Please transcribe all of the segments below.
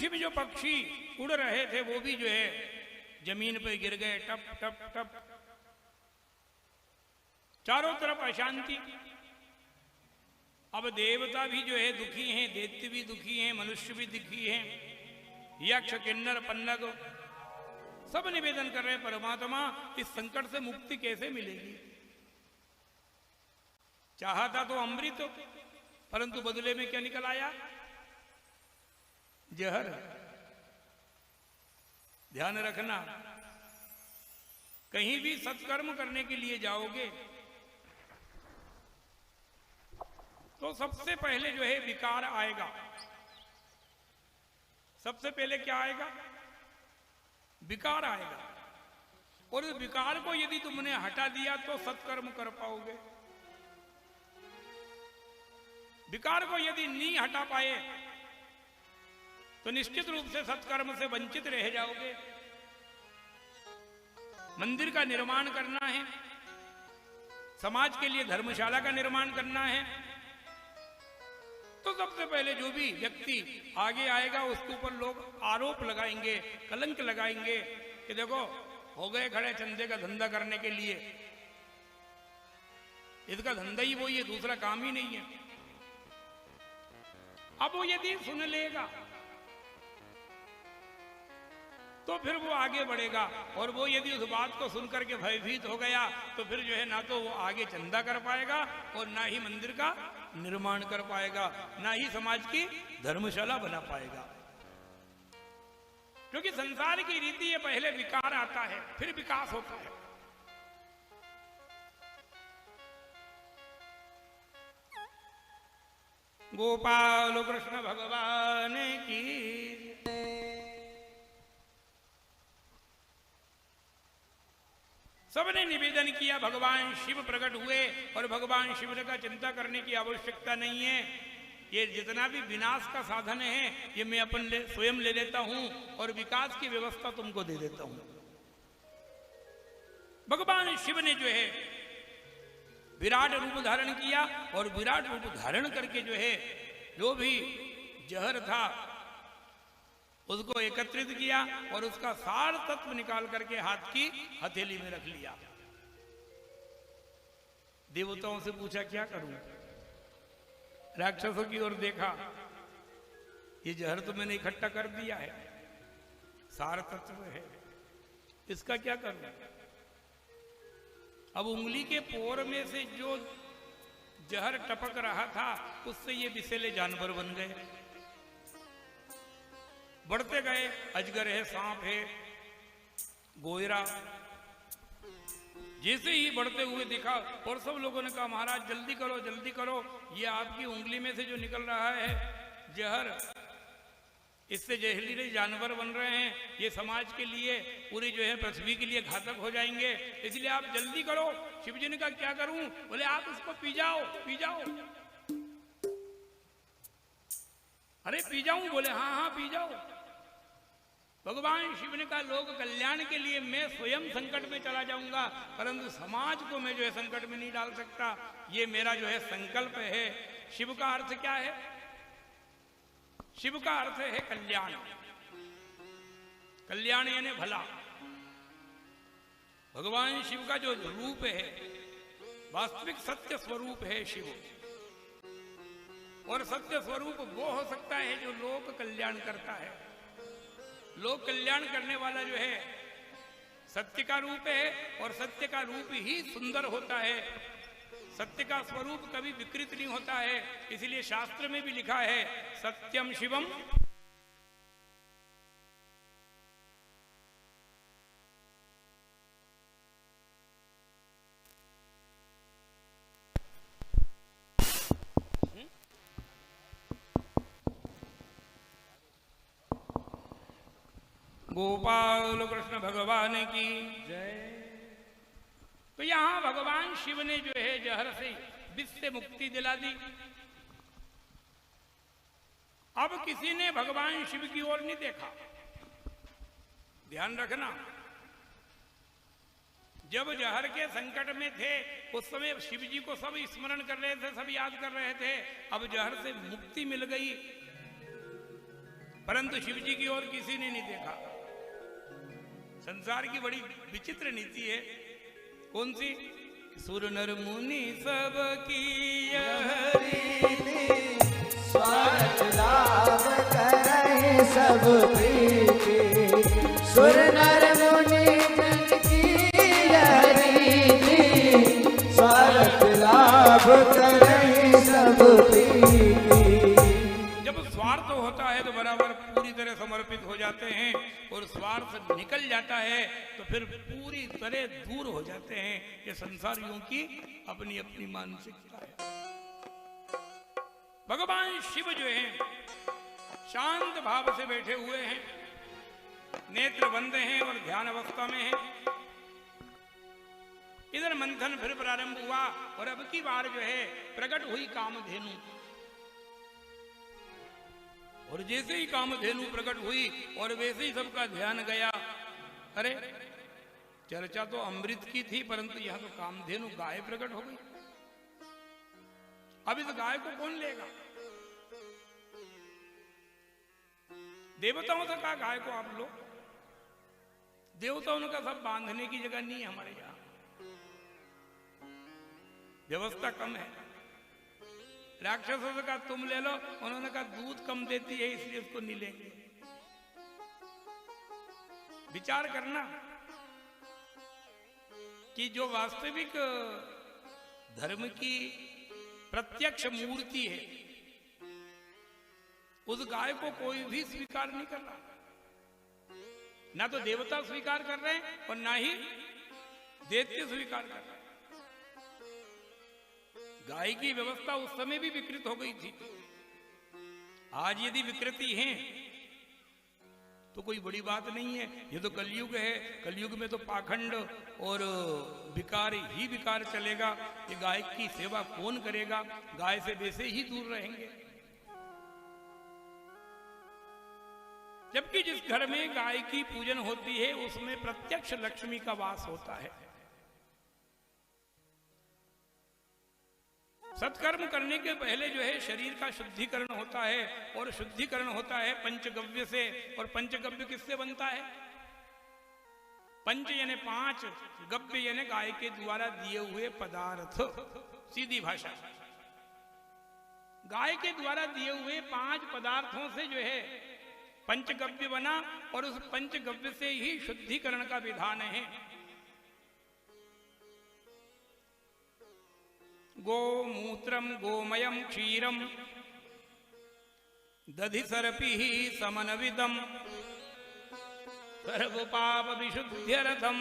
कुछ भी जो पक्षी उड़ रहे थे वो भी जो है जमीन पर गिर गए, टप टप टप। चारों तरफ अशांति। अब देवता भी जो है दुखी हैं, दैत्य भी दुखी हैं, मनुष्य भी दुखी हैं, यक्ष किन्नर पन्नग सब निवेदन कर रहे हैं, परमात्मा इस संकट से मुक्ति कैसे मिलेगी। चाहा था तो अमृत, परंतु बदले में क्या निकल आया? जहर। ध्यान रखना, कहीं भी सत्कर्म करने के लिए जाओगे तो सबसे पहले जो है विकार आएगा। सबसे पहले क्या आएगा? विकार आएगा। और उस विकार को यदि तुमने हटा दिया तो सत्कर्म कर पाओगे। विकार को यदि नहीं हटा पाए तो निश्चित रूप से सत्कर्म से वंचित रह जाओगे। मंदिर का निर्माण करना है, समाज के लिए धर्मशाला का निर्माण करना है, तो सबसे पहले जो भी व्यक्ति आगे आएगा उसके ऊपर लोग आरोप लगाएंगे, कलंक लगाएंगे कि देखो हो गए खड़े चंदे का धंधा करने के लिए, इसका धंधा ही वो, ये दूसरा काम ही नहीं है। अब वो यदि सुन लेगा तो फिर वो आगे बढ़ेगा, और वो यदि उस बात को सुनकर के भयभीत हो गया तो फिर जो है ना तो वो आगे चंदा कर पाएगा और ना ही मंदिर का निर्माण कर पाएगा, ना ही समाज की धर्मशाला बना पाएगा। क्योंकि संसार की रीति है, पहले विकार आता है फिर विकास होता है। गोपाल कृष्ण भगवान की। सबने निवेदन किया, भगवान शिव प्रकट हुए और भगवान शिव का चिंता करने की आवश्यकता नहीं है। ये जितना भी विनाश का साधन है ये मैं स्वयं ले लेता हूं और विकास की व्यवस्था तुमको दे देता हूं। भगवान शिव ने जो है विराट रूप धारण किया और विराट रूप धारण करके जो है जो भी जहर था उसको एकत्रित किया और उसका सार तत्व निकाल करके हाथ की हथेली में रख लिया। देवताओं से पूछा क्या करूं? राक्षसों की ओर देखा, ये जहर तो मैंने इकट्ठा कर दिया है, सार तत्व है, इसका क्या करूं? अब उंगली के पोर में से जो जहर टपक रहा था उससे ये विषैले जानवर बन गए। बढ़ते गए, अजगर है, सांप है, गोयरा, जैसे ही बढ़ते हुए दिखा और सब लोगों ने कहा महाराज जल्दी करो जल्दी करो, ये आपकी उंगली में से जो निकल रहा है जहर, इससे जहरीले जानवर बन रहे हैं, ये समाज के लिए, पूरी जो है पृथ्वी के लिए घातक हो जाएंगे, इसलिए आप जल्दी करो। शिव जी ने कहा क्या करूं? बोले आप इसको पी जाओ पी जाओ। अरे पी जाऊं? बोले हाँ हाँ पी जाओ। भगवान शिव ने कहा लोक कल्याण के लिए मैं स्वयं संकट में चला जाऊंगा, परंतु समाज को मैं जो है संकट में नहीं डाल सकता, ये मेरा जो है संकल्प है। शिव का अर्थ क्या है? शिव का अर्थ है कल्याण। कल्याण यानी भला। भगवान शिव का जो रूप है वास्तविक सत्य स्वरूप है शिव, और सत्य स्वरूप वो हो सकता है जो लोक कल्याण करता है। लोक कल्याण करने वाला जो है सत्य का रूप है, और सत्य का रूप ही सुंदर होता है। सत्य का स्वरूप कभी विकृत नहीं होता है, इसलिए शास्त्र में भी लिखा है सत्यम शिवम गोपाल कृष्ण भगवान की जय। तो यहां भगवान शिव ने जो है जहर से विष से मुक्ति दिला दी। अब किसी ने भगवान शिव की ओर नहीं देखा। ध्यान रखना, जब जहर के संकट में थे उस समय शिव जी को सब स्मरण कर रहे थे, सब याद कर रहे थे। अब जहर से मुक्ति मिल गई, परंतु शिव जी की ओर किसी ने नहीं देखा। संसार की बड़ी विचित्र नीति है। कौन सी? सुर नर मुनि सब की स्वार्थ लाभ करहि सब प्रीति, सुर नर मुनि जन की यह रीति, स्वार्थ लाभ करहि सब प्रीति। जब स्वार्थ होता है तो बराबर पूरी तरह समर्पित हो जाते हैं, और स्वार्थ निकल जाता है तो फिर पूरी तरह दूर हो जाते हैं। ये संसारियों की अपनी अपनी मानसिकता है। भगवान शिव जो हैं शांत भाव से बैठे हुए हैं, नेत्र बंद हैं और ध्यान अवस्था में हैं। इधर मंथन फिर प्रारंभ हुआ, और अब की बार जो है प्रकट हुई कामधेनु। और जैसे ही कामधेनु प्रकट हुई और वैसे ही सबका ध्यान गया। अरे चर्चा तो अमृत की थी, परंतु यहां तो कामधेनु गाय प्रकट हो गई। अब इस गाय को कौन लेगा? देवताओं से कहा गाय को आप लो। देवताओं का सब बांधने की जगह नहीं है हमारे यहां, व्यवस्था कम है। राक्षसों से कहा तुम ले लो, उन्होंने कहा दूध कम देती है इसलिए उसको नहीं लेंगे। विचार करना कि जो वास्तविक धर्म की प्रत्यक्ष मूर्ति है, उस गाय को कोई भी स्वीकार नहीं कर रहा। ना तो देवता स्वीकार कर रहे हैं और ना ही दैत्य स्वीकार कर रहे हैं। गाय की व्यवस्था उस समय भी विकृत हो गई थी। आज यदि विकृति है तो कोई बड़ी बात नहीं है। ये तो कलयुग है, कलयुग में तो पाखंड और विकार ही विकार चलेगा। ये गाय की सेवा कौन करेगा? गाय से वैसे ही दूर रहेंगे। जबकि जिस घर में गाय की पूजन होती है उसमें प्रत्यक्ष लक्ष्मी का वास होता है। सत्कर्म करने के पहले जो है शरीर का शुद्धिकरण होता है, और शुद्धिकरण होता है पंचगव्य से। और पंचगव्य किससे बनता है? पंच यानी पांच, गव्य यानी गाय के द्वारा दिए हुए पदार्थ। सीधी भाषा, गाय के द्वारा दिए हुए 5 पदार्थों से जो है पंचगव्य बना, और उस पंचगव्य से ही शुद्धिकरण का विधान है। गोमूत्रम गोमयम क्षीरम दधि सर्पि समनविदम सर्व पाप विशुद्ध्यर्थम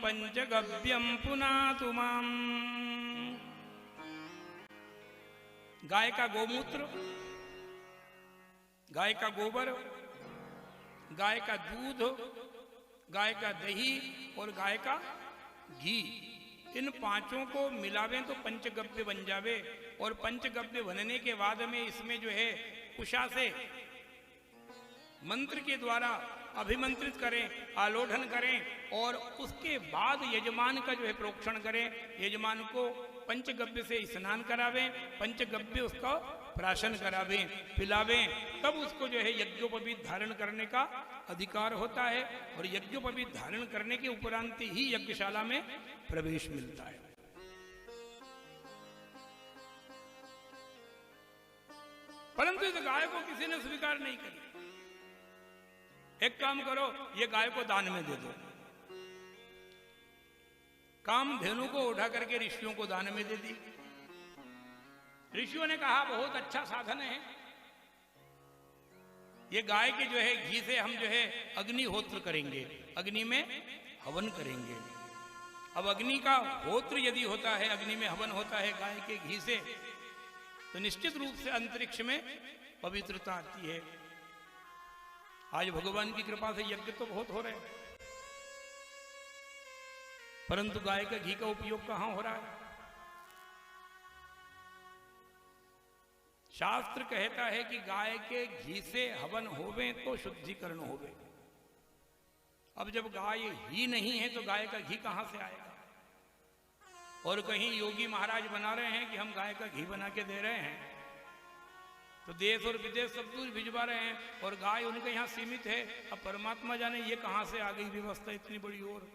पंचगव्यम पुनातु माम। गाय का गोमूत्र, गाय का गोबर, गाय का दूध, गाय का दही और गाय का घी, इन 5 को मिलावे तो पंचगव्य बन जावे। और पंचगव्य बनने के बाद में इसमें जो है कुशा से मंत्र के द्वारा अभिमंत्रित करें, आलोढ़न करें, और उसके बाद यजमान का जो है प्रोक्षण करें। यजमान को पंचगव्य से स्नान करावें, पंचगव्य उसका प्राशन करावें, पिलावें, तब उसको जो है यज्ञोपवीत धारण करने का अधिकार होता है। और यज्ञोपवीत धारण करने के उपरांत ही यज्ञशाला में प्रवेश मिलता है। परंतु इस गाय को किसी ने स्वीकार नहीं किया। एक काम करो, ये गाय को दान में दे दो। कामधेनु को उठा करके ऋषियों को दान में दे दी। ऋषियों ने कहा बहुत अच्छा साधन है, ये गाय के जो है घी से हम जो है अग्निहोत्र करेंगे, अग्नि में हवन करेंगे। अब अग्नि का होत्र यदि होता है, अग्नि में हवन होता है गाय के घी से, तो निश्चित रूप से अंतरिक्ष में पवित्रता आती है। आज भगवान की कृपा से यज्ञ तो बहुत हो रहे हैं, परंतु गाय का घी का उपयोग कहां हो रहा है? शास्त्र कहता है कि गाय के घी से हवन होवे तो शुद्धिकरण होवे। अब जब गाय ही नहीं है तो गाय का घी कहां से आएगा? और कहीं योगी महाराज बना रहे हैं कि हम गाय का घी बना के दे रहे हैं, तो देश और विदेश सब दूर भिजवा रहे हैं और गाय उनके यहाँ सीमित है। अब परमात्मा जाने ये कहां से आ गई व्यवस्था इतनी बड़ी, और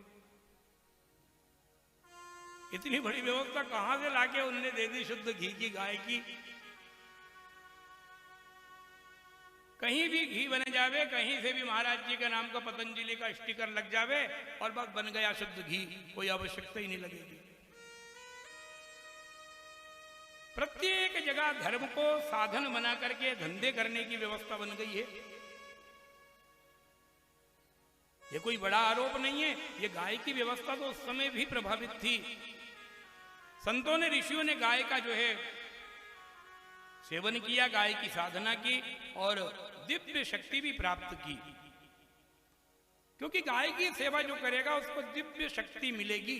इतनी बड़ी व्यवस्था कहां से लाके उन्होंने दे दी शुद्ध घी की, गाय की। कहीं भी घी बन जावे, कहीं से भी महाराज जी के नाम का पतंजलि का स्टिकर लग जावे और बस बन गया शुद्ध घी, कोई आवश्यकता ही नहीं लगेगी। प्रत्येक जगह धर्म को साधन बना करके धंधे करने की व्यवस्था बन गई है। ये कोई बड़ा आरोप नहीं है, ये गाय की व्यवस्था तो उस समय भी प्रभावित थी। संतों ने, ऋषियों ने गाय का जो है सेवन किया, गाय की साधना की और दिव्य शक्ति भी प्राप्त की, क्योंकि गाय की सेवा जो करेगा उसको दिव्य शक्ति मिलेगी।